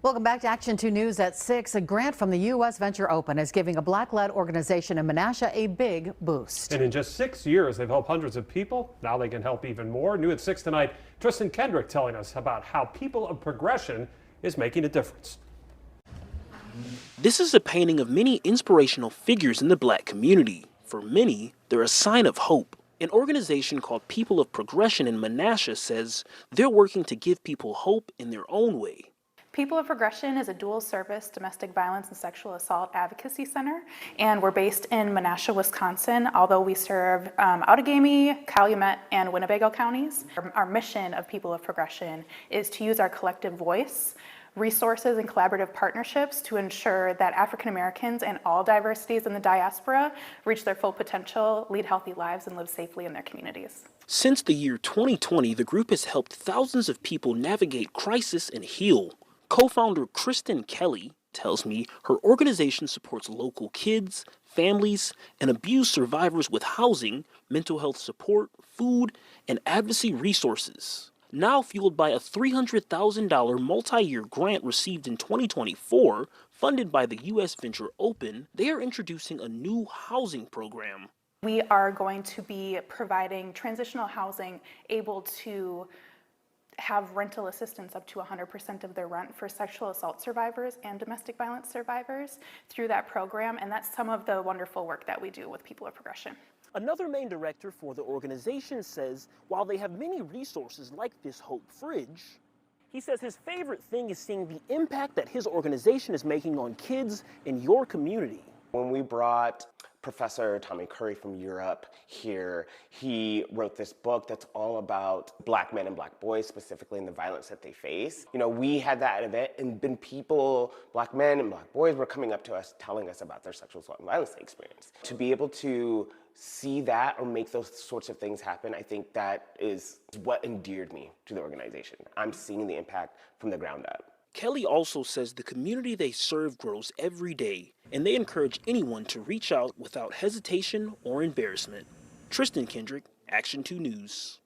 Welcome back to Action 2 News at 6. A grant from the U.S. Venture Open is giving a Black-led organization in Menasha a big boost. And in just 6 years, they've helped hundreds of people. Now they can help even more. New at 6 tonight, Tristan Kendrick telling us about how People of Progression is making a difference. This is a painting of many inspirational figures in the Black community. For many, they're a sign of hope. An organization called People of Progression in Menasha says they're working to give people hope in their own way. People of Progression is a dual-service domestic violence and sexual assault advocacy center, and we're based in Menasha, Wisconsin, although we serve Outagamie, Calumet, and Winnebago counties. Our mission of People of Progression is to use our collective voice, resources, and collaborative partnerships to ensure that African Americans and all diversities in the diaspora reach their full potential, lead healthy lives, and live safely in their communities. Since the year 2020, the group has helped thousands of people navigate crisis and heal. Co-founder Kristen Kelly tells me her organization supports local kids, families, and abuse survivors with housing, mental health support, food, and advocacy resources. Now fueled by a $300,000 multi-year grant received in 2024, funded by the U.S. Venture Open, they are introducing a new housing program. We are going to be providing transitional housing able to have rental assistance up to 100% of their rent for sexual assault survivors and domestic violence survivors through that program, and that's some of the wonderful work that we do with People of Progression. Another main director for the organization says while they have many resources like this Hope Fridge, he says his favorite thing is seeing the impact that his organization is making on kids in your community. When we brought Professor Tommy Curry from Europe here, he wrote this book that's all about Black men and Black boys, specifically in the violence that they face. You know, we had that event and Black men and Black boys were coming up to us telling us about their sexual assault and violence they experienced. To be able to see that or make those sorts of things happen, I think that is what endeared me to the organization. I'm seeing the impact from the ground up. Kelly also says the community they serve grows every day, and they encourage anyone to reach out without hesitation or embarrassment. Tristan Kendrick, Action 2 News.